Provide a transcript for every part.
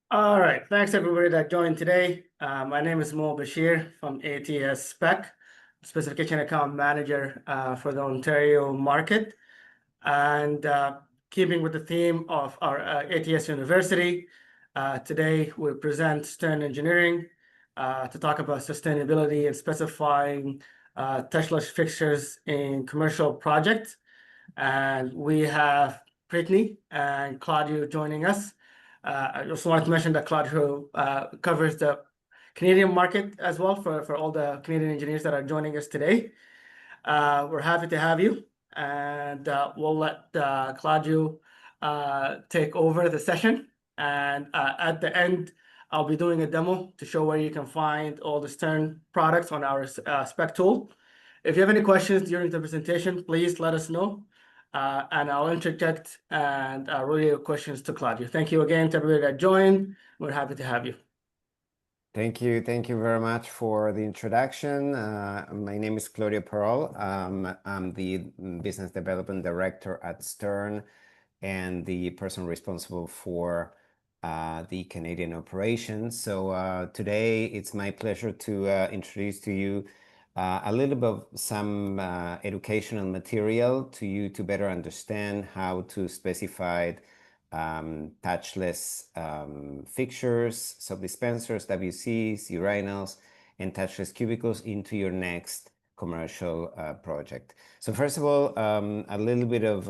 All right, thanks everybody that joined today. My name is Mo Bashir from ATS Spec, Specification Account Manager for the Ontario market. And keeping with the theme of our ATS University, today we present Stern Engineering to talk about sustainability and specifying touchless fixtures in commercial projects. And we have Brittany and Claudio joining us. I just wanted to mention that Claudio covers the Canadian market as well for all the Canadian engineers that are joining us today. We're happy to have you, and we'll let Claudio take over the session. And at the end, I'll be doing a demo to show where you can find all the Stern products on our spec tool. If you have any questions during the presentation, please let us know, and I'll interject and relay your questions to Claudio. Thank you again to everybody that joined. We're happy to have you. Thank you very much for the introduction. My name is Claudio Perol. I'm the Business Development Director at Stern and the person responsible for the Canadian operations. So today it's my pleasure to introduce to you a little bit of some educational material to you to better understand how to specify touchless fixtures, sub-dispensers, WCs, urinals, and touchless cubicles into your next commercial project. So first of all, a little bit of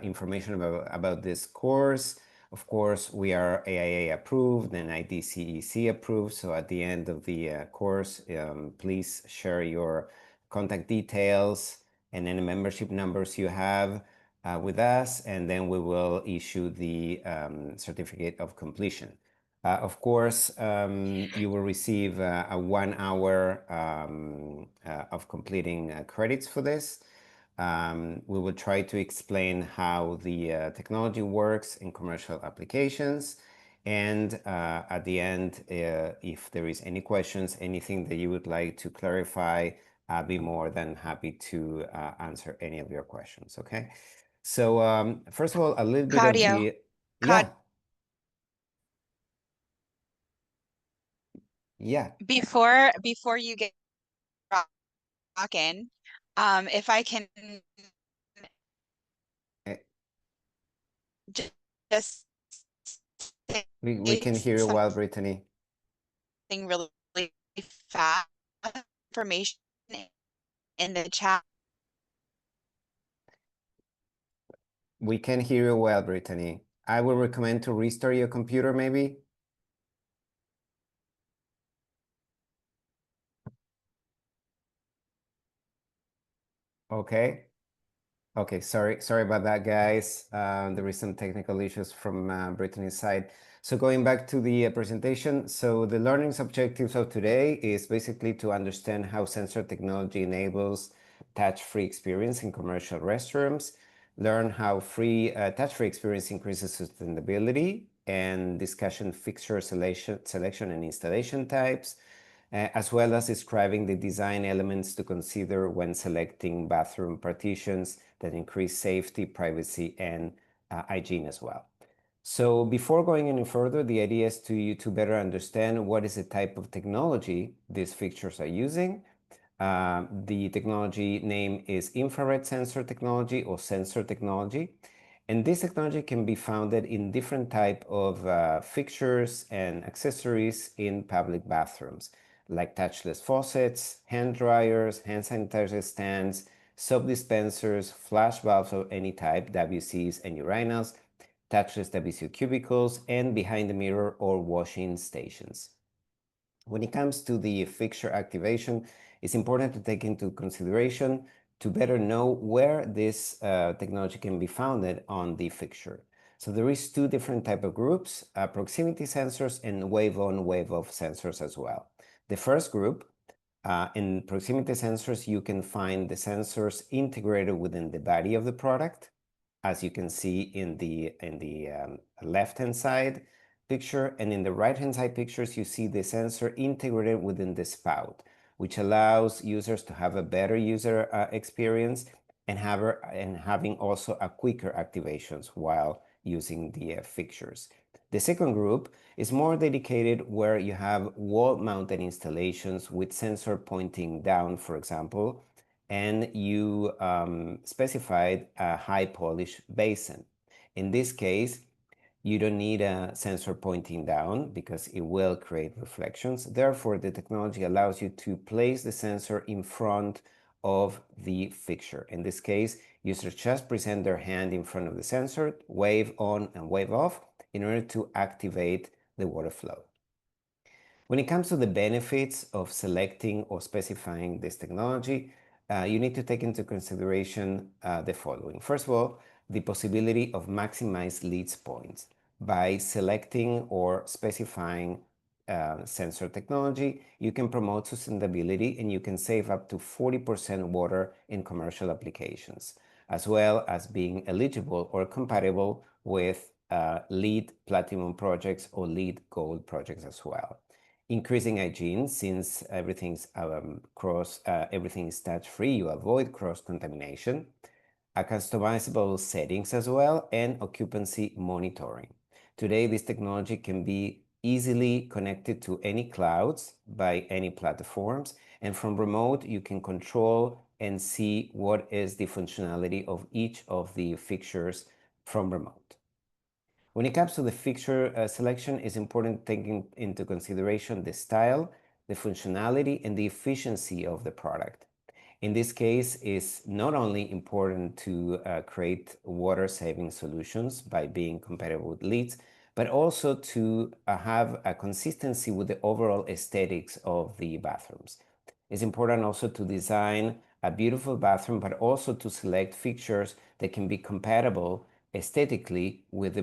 information about this course. Of course, we are AIA approved and IDCEC approved. So at the end of the course, please share your contact details and any membership numbers you have with us, and then we will issue the certificate of completion. Of course, you will receive a 1 hour of completing credits for this. We will try to explain how the technology works in commercial applications. And at the end, if there is any questions, anything that you would like to clarify, I'll be more than happy to answer any of your questions, okay? So first of all, a little bit Claudio, of the... Yeah. Yeah. Before you get rocking, if I can just we can hear you well, Brittany. Really fast information in the chat. We can hear you well, Brittany. I would recommend to restart your computer, maybe. Okay. Okay, sorry about that, guys. There is some technical issues from Brittany's side. So going back to the presentation, so the learning objectives of today is basically to understand how sensor technology enables touch-free experience in commercial restrooms, learn how touch-free experience increases sustainability, and discussion fixture selection and installation types, as well as describing the design elements to consider when selecting bathroom partitions that increase safety, privacy, and hygiene as well. So before going any further, the idea is to better understand what is the type of technology these fixtures are using. The technology name is infrared sensor technology or sensor technology. And this technology can be found in different type of fixtures and accessories in public bathrooms, like touchless faucets, hand dryers, hand sanitizer stands, soap dispensers, flush valves of any type, WCs and urinals, touchless WC cubicles, and behind the mirror or washing stations. When it comes to the fixture activation, it's important to take into consideration to better know where this technology can be found on the fixture. So there is two different type of groups, proximity sensors and wave-on, wave-off sensors as well. The first group, in proximity sensors, you can find the sensors integrated within the body of the product, as you can see in the left-hand side picture, and in the right-hand side pictures, you see the sensor integrated within the spout, which allows users to have a better user experience and having also a quicker activations while using the fixtures. The second group is more dedicated where you have wall-mounted installations with sensor pointing down, for example, and you specified a high polish basin. In this case, you don't need a sensor pointing down because it will create reflections. Therefore, the technology allows you to place the sensor in front of the fixture. In this case, users just present their hand in front of the sensor, wave on and wave off in order to activate the water flow. When it comes to the benefits of selecting or specifying this technology, you need to take into consideration the following. First of all, the possibility of maximize leads points. By selecting or specifying sensor technology, you can promote sustainability and you can save up to 40% water in commercial applications, as well as being eligible or compatible with LEED Platinum projects or LEED Gold projects as well. Increasing hygiene, since everything's everything is touch-free, you avoid cross-contamination. Customizable settings as well, and occupancy monitoring. Today, this technology can be easily connected to any clouds by any platforms, and from remote, you can control and see what is the functionality of each of the fixtures from remote. When it comes to the fixture selection, it's important taking into consideration the style, the functionality, and the efficiency of the product. In this case, it's not only important to create water-saving solutions by being compatible with LEEDs, but also to have a consistency with the overall aesthetics of the bathrooms. It's important also to design a beautiful bathroom, but also to select fixtures that can be compatible aesthetically with the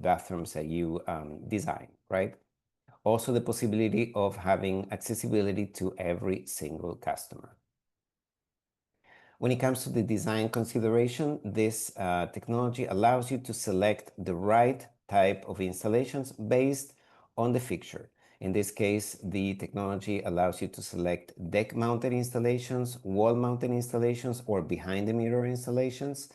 bathrooms that you design, right? Also, the possibility of having accessibility to every single customer. When it comes to the design consideration, this technology allows you to select the right type of installations based on the fixture. In this case, the technology allows you to select deck-mounted installations, wall-mounted installations, or behind-the-mirror installations,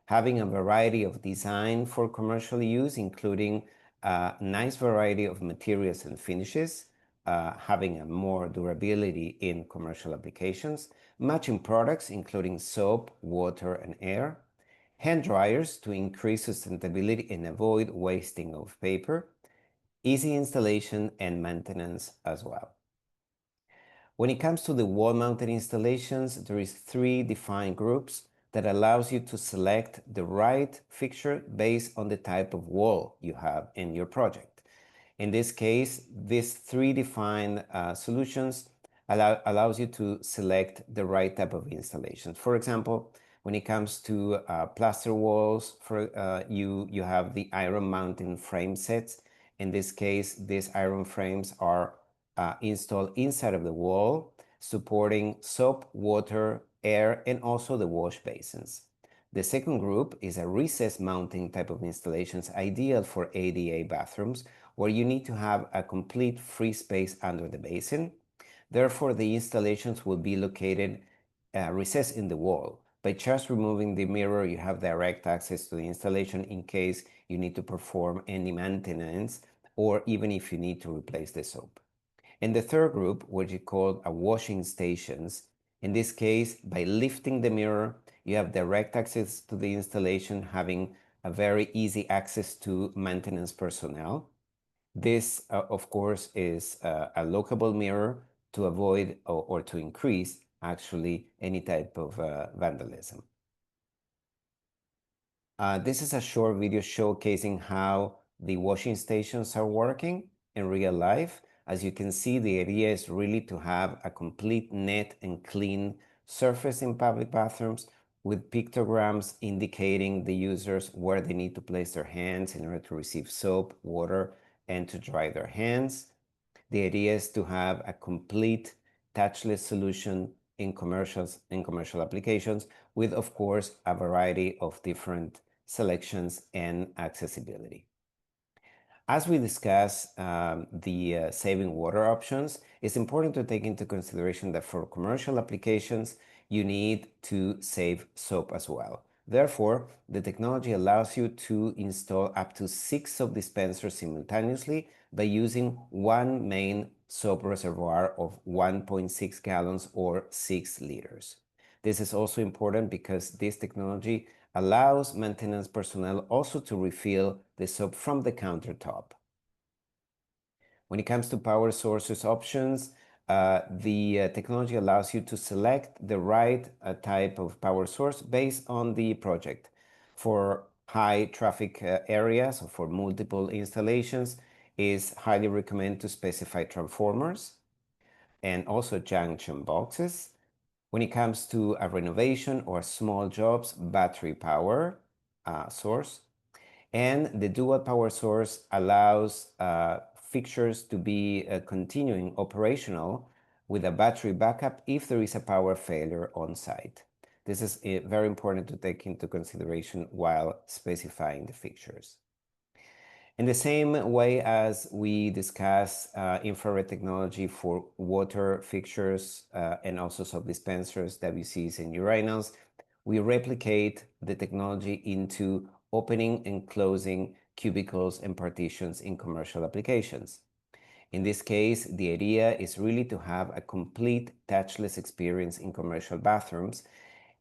having a variety of design for commercial use, including a nice variety of materials and finishes, having a more durability in commercial applications, matching products including soap, water, and air, hand dryers to increase sustainability and avoid wasting of paper, easy installation and maintenance as well. When it comes to the wall-mounted installations, there is 3 defined groups that allows you to select the right fixture based on the type of wall you have in your project. In this case, these 3 defined solutions allows you to select the right type of installation. For example, when it comes to plaster walls, you have the iron mounting frame sets. In this case, these iron frames are installed inside of the wall, supporting soap, water, air, and also the wash basins. The second group is a recessed mounting type of installations ideal for ADA bathrooms, where you need to have a complete free space under the basin. Therefore, the installations will be located recessed in the wall. By just removing the mirror, you have direct access to the installation in case you need to perform any maintenance or even if you need to replace the soap. And the third group, which is called a washing stations, in this case, by lifting the mirror, you have direct access to the installation, having a very easy access to maintenance personnel. This, of course, is a lockable mirror to avoid or to increase actually any type of vandalism. This is a short video showcasing how the washing stations are working in real life. As you can see, the idea is really to have a complete net and clean surface in public bathrooms with pictograms indicating the users where they need to place their hands in order to receive soap, water, and to dry their hands. The idea is to have a complete touchless solution in commercial applications with, of course, a variety of different selections and accessibility. As we discuss the saving water options, it's important to take into consideration that for commercial applications, you need to save soap as well. Therefore, the technology allows you to install up to 6 soap dispensers simultaneously by using one main soap reservoir of 1.6 gallons or 6 liters. This is also important because this technology allows maintenance personnel also to refill the soap from the countertop. When it comes to power sources options, the technology allows you to select the right type of power source based on the project. For high traffic areas or for multiple installations, is highly recommended to specify transformers and also junction boxes. When it comes to a renovation or small jobs, battery power source. And the dual power source allows fixtures to be continuing operational with a battery backup if there is a power failure on site. This is very important to take into consideration while specifying the fixtures. In the same way as we discuss infrared technology for water fixtures and also soap dispensers, WCs, and urinals, we replicate the technology into opening and closing cubicles and partitions in commercial applications. In this case, the idea is really to have a complete touchless experience in commercial bathrooms,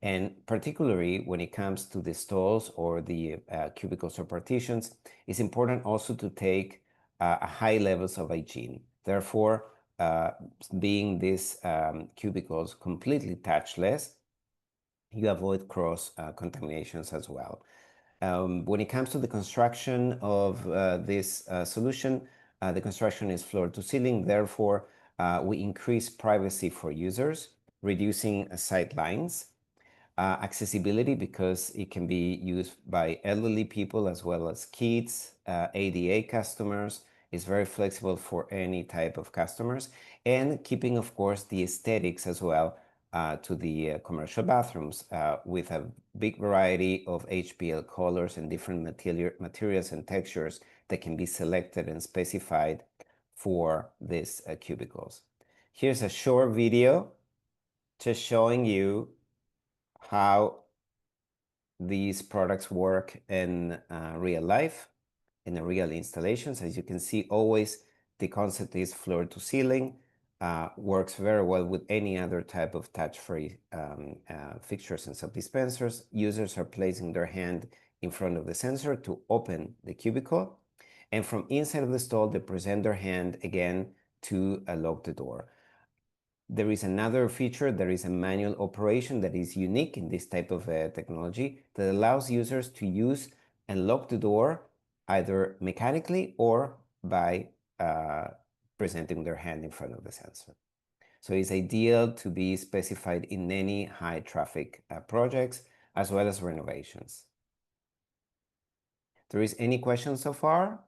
and particularly when it comes to the stalls or the cubicles or partitions, it's important also to take high levels of hygiene. Therefore, being these cubicles completely touchless, you avoid cross contaminations as well. When it comes to the construction of this solution, the construction is floor to ceiling. Therefore, we increase privacy for users, reducing sight lines. Accessibility, because it can be used by elderly people as well as kids, ADA customers. Is very flexible for any type of customers, and keeping, of course, the aesthetics as well to the commercial bathrooms with a big variety of HPL colors and different materials and textures that can be selected and specified for these cubicles. Here's a short video just showing you how these products work in real life, in the real installations. As you can see, always the concept is floor to ceiling, works very well with any other type of touch-free fixtures and soap dispensers. Users are placing their hand in front of the sensor to open the cubicle, and from inside of the stall, they present their hand again to lock the door. There is another feature, there is a manual operation that is unique in this type of technology that allows users to use and lock the door either mechanically or by presenting their hand in front of the sensor. So it's ideal to be specified in any high traffic projects as well as renovations. There is any questions so far?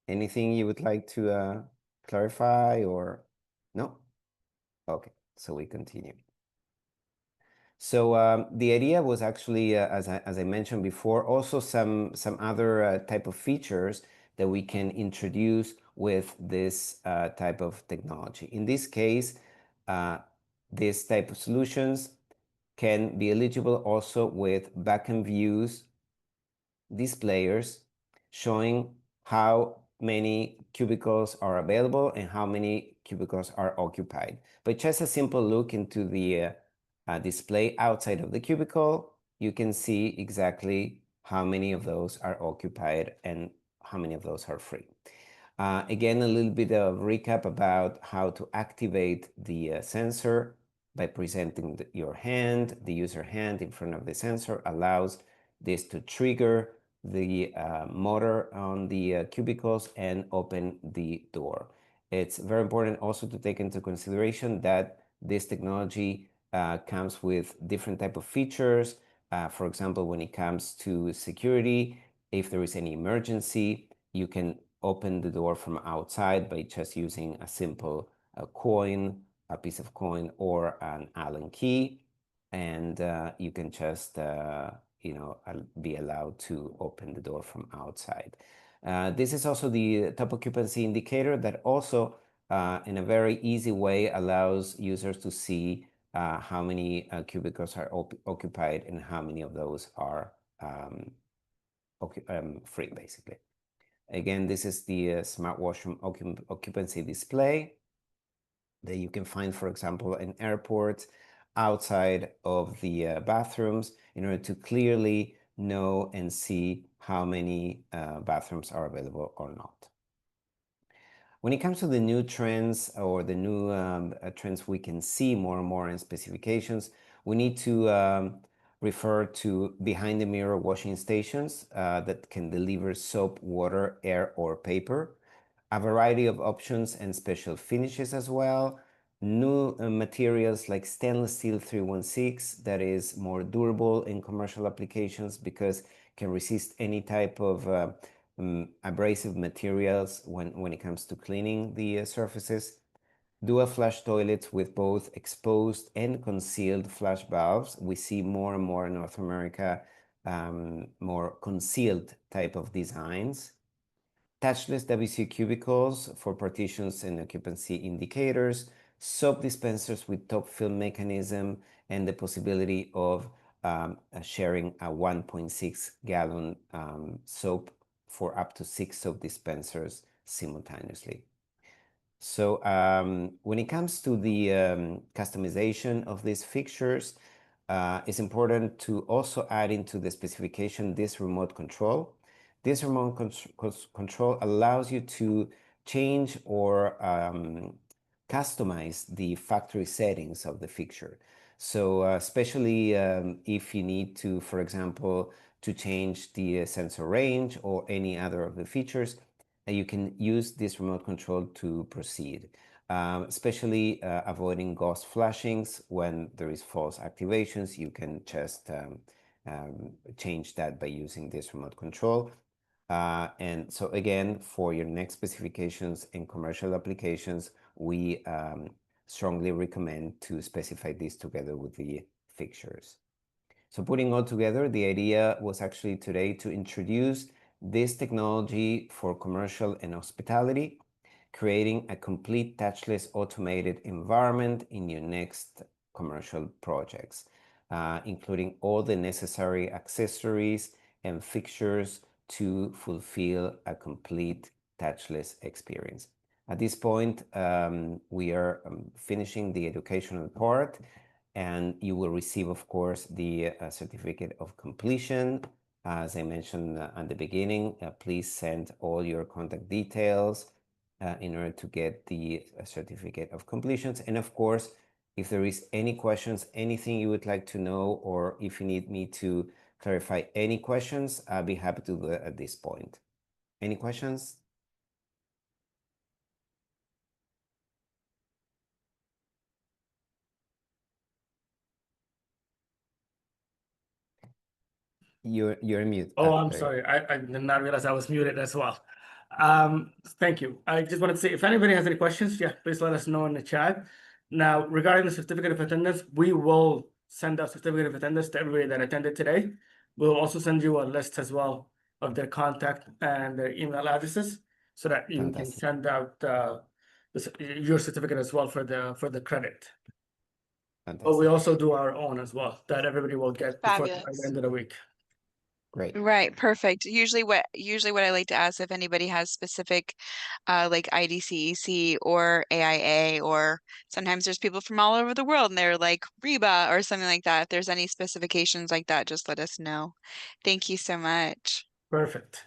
Anything you would like to clarify or no? Okay, so we continue. So the idea was actually, as I mentioned before, also some other type of features that we can introduce with this type of technology. In this case, this type of solutions can be eligible also with back-end views displayers showing how many cubicles are available and how many cubicles are occupied. But just a simple look into the display outside of the cubicle, you can see exactly how many of those are occupied and how many of those are free. Again, a little bit of recap about how to activate the sensor by presenting your hand. The user hand in front of the sensor allows this to trigger the motor on the cubicles and open the door. It's very important also to take into consideration that this technology comes with different type of features. For example, when it comes to security, if there is any emergency, you can open the door from outside by just using a simple coin, a piece of coin, or an Allen key, and you can just be allowed to open the door from outside. This is also the top occupancy indicator that also in a very easy way allows users to see how many cubicles are occupied and how many of those are free, basically. Again, this is the smart washroom occupancy display that you can find, for example, in airports, outside of the bathrooms, in order to clearly know and see how many bathrooms are available or not. When it comes to the new trends or the new trends we can see more and more in specifications, we need to refer to behind the mirror washing stations that can deliver soap, water, air, or paper, a variety of options and special finishes as well, new materials like stainless steel 316 that is more durable in commercial applications because can resist any type of abrasive materials when it comes to cleaning the surfaces. Dual flush toilets with both exposed and concealed flush valves. We see more and more in North America more concealed type of designs. Touchless WC cubicles for partitions and occupancy indicators, soap dispensers with top fill mechanism, and the possibility of sharing a 1.6 gallon soap for up to 6 soap dispensers simultaneously. So when it comes to the customization of these fixtures, it's important to also add into the specification this remote control. This remote control allows you to change or customize the factory settings of the fixture. So especially if you need to, for example, to change the sensor range or any other of the features, you can use this remote control to proceed, especially avoiding ghost flashings when there is false activations. You can just change that by using this remote control. And so again, for your next specifications in commercial applications, we strongly recommend to specify this together with the fixtures. So putting all together, the idea was actually today to introduce this technology for commercial and hospitality, creating a complete touchless automated environment in your next commercial projects, including all the necessary accessories and fixtures to fulfill a complete touchless experience. At this point, we are finishing the educational part, and you will receive, of course, the certificate of completion. As I mentioned at the beginning, please send all your contact details in order to get the certificate of completions. And of course, if there is any questions, anything you would like to know, or if you need me to clarify any questions, I'll be happy to do that at this point. Any questions? You're mute. Oh, I'm sorry. I did not realize I was muted as well. Thank you. I just wanted to say, if anybody has any questions, yeah, please let us know in the chat. Now, regarding the certificate of attendance, we will send out certificate of attendance to everybody that attended today. We'll also send you a list as well of their contact and their email addresses so that you can Fantastic. send out your certificate as well for the credit. But we Fantastic. also do our own as well that everybody will get before the Fabulous. end of the week. Great. Right, perfect. Usually what I like to ask if anybody has specific like IDCEC or AIA, or sometimes there's people from all over the world and they're like Reba or something like that. If there's any specifications like that, just let us know. Thank you so much. Perfect.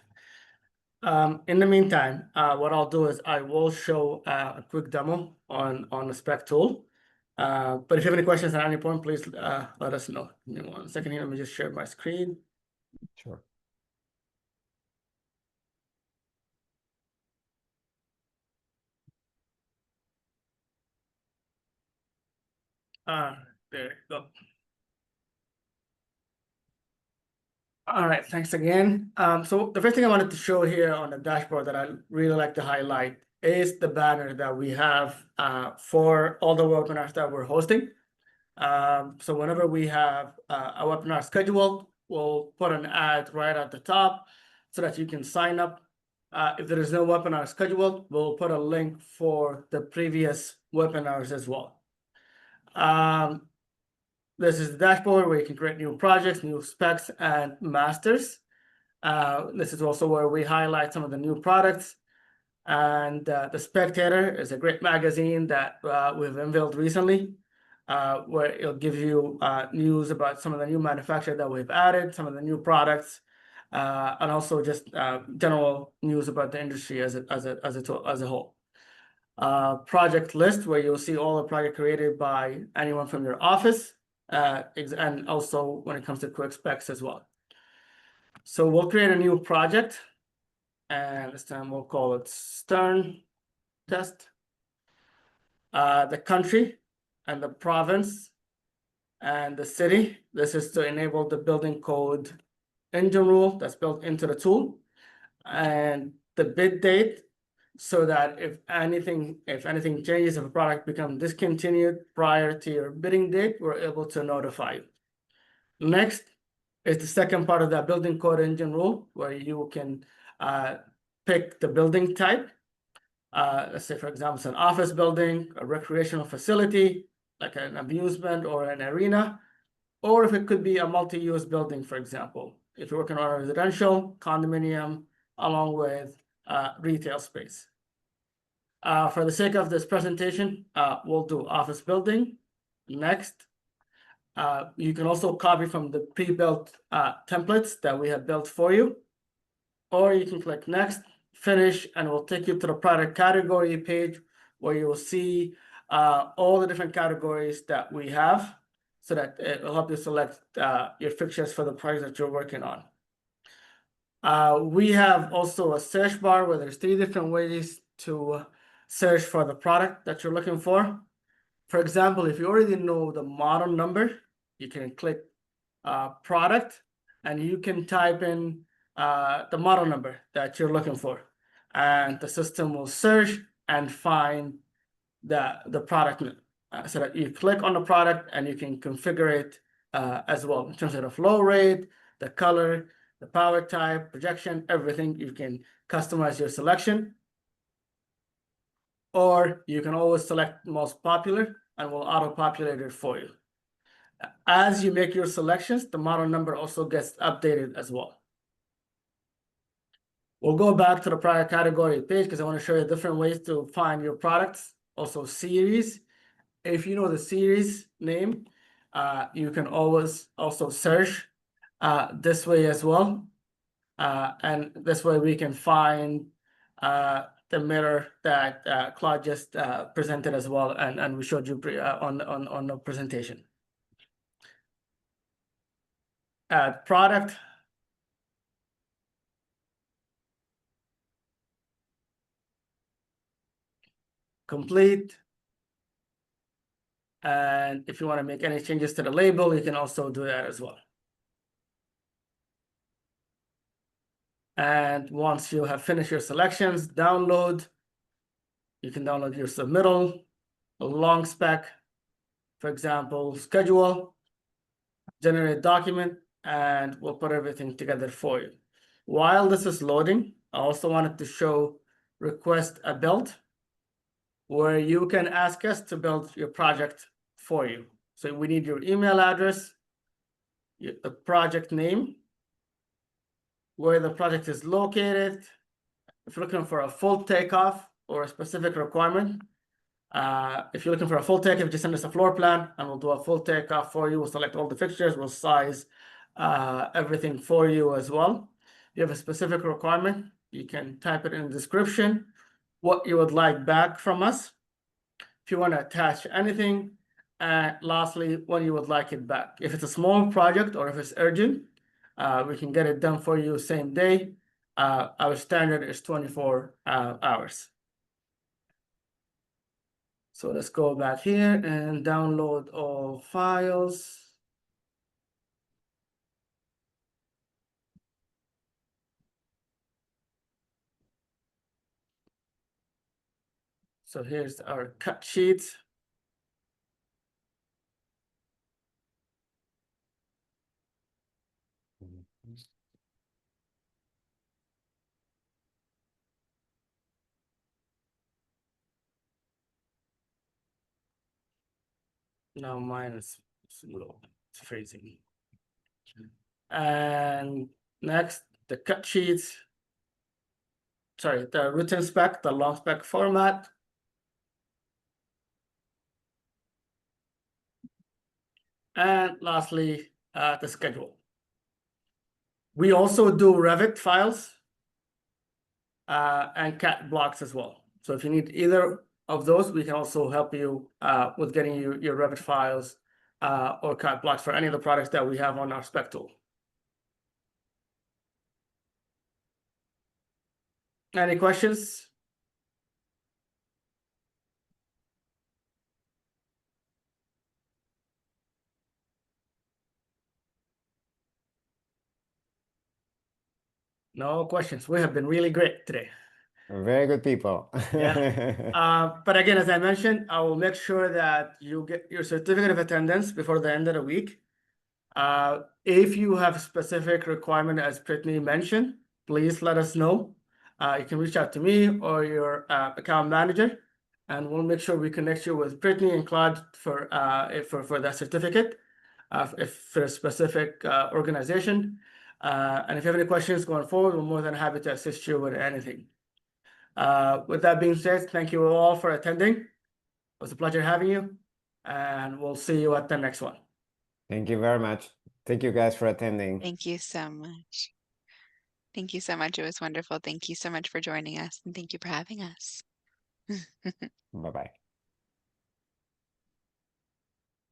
In the meantime, what I'll do is I will show a quick demo on the spec tool. But if you have any questions at any point, please let us know. Give me 1 second here. Let me just share my screen. Sure. There you go. All right, thanks again. So the first thing I wanted to show here on the dashboard that I really like to highlight is the banner that we have for all the webinars that we're hosting. So whenever we have a webinar scheduled, we'll put an ad right at the top so that you can sign up. If there is no webinar scheduled, we'll put a link for the previous webinars as well. This is the dashboard where you can create new projects, new specs, and masters. This is also where we highlight some of the new products. And The Spectator is a great magazine that we've unveiled recently, where it'll give you news about some of the new manufacturers that we've added, some of the new products, and also just general news about the industry as a whole. Project list, where you'll see all the projects created by anyone from your office, and also when it comes to quick specs as well. So we'll create a new project, and this time we'll call it Stern Test. The country and the province and the city. This is to enable the building code engine rule that's built into the tool, and the bid date, so that if anything changes, if a product becomes discontinued prior to your bidding date, we're able to notify you. Next is the second part of that building code engine rule, where you can pick the building type. Let's say, for example, it's an office building, a recreational facility, like an amusement or an arena, or if it could be a multi-use building, for example, if you're working on a residential, condominium, along with retail space. For the sake of this presentation, we'll do office building. Next, you can also copy from the pre-built templates that we have built for you, or you can click next, finish, and we'll take you to the product category page, where you will see all the different categories that we have, so that it will help you select your fixtures for the project that you're working on. We have also a search bar where there's 3 different ways to search for the product that you're looking for. For example, if you already know the model number, you can click product, and you can type in the model number that you're looking for, and the system will search and find the product, so that you click on the product and you can configure it as well, in terms of the flow rate, the color, the power type, projection, everything. You can customize your selection, or you can always select most popular and we'll auto-populate it for you. As you make your selections, the model number also gets updated as well. We'll go back to the product category page because I want to show you different ways to find your products. Also series. If you know the series name, you can always also search this way as well. And this way we can find the mirror that Claude just presented as well, and we showed you on the presentation. Product. Complete. And if you want to make any changes to the label, you can also do that as well. And once you have finished your selections, download. You can download your submittal, a long spec, for example, schedule, generate document, and we'll put everything together for you. While this is loading, I also wanted to show request a build, where you can ask us to build your project for you. So we need your email address, the project name, where the project is located. If you're looking for a full takeoff or a specific requirement, if you're looking for a full takeoff, just send us a floor plan and we'll do a full takeoff for you. We'll select all the fixtures, we'll size everything for you as well. If you have a specific requirement, you can type it in the description, what you would like back from us. If you want to attach anything, and lastly, when you would like it back. If it's a small project or if it's urgent, we can get it done for you same day. Our standard is 24 hours. So let's go back here and download all files. So here's our cut sheet. Now mine is It's freezing. And next, the cut sheets. Sorry, the written spec, the long spec format. And lastly, the schedule. We also do Revit files and CAD blocks as well. So if you need either of those, we can also help you with getting you your Revit files or CAD blocks for any of the products that we have on our spec tool. Any questions? No questions. We have been really great today. Very good people. But again, as I mentioned, I will make sure that you get your certificate of attendance before the end of the week. If you have a specific requirement, as Brittany mentioned, please let us know. You can reach out to me or your account manager, and we'll make sure we connect you with Brittany and Claude for that certificate, if for a specific organization. And if you have any questions going forward, we're more than happy to assist you with anything. With that being said, thank you all for attending. It was a pleasure having you, and we'll see you at the next one. Thank you very much. Thank you guys for attending. Thank you so much. Thank you so much. It was wonderful. Thank you so much for joining us, and thank you for having us. Bye-bye.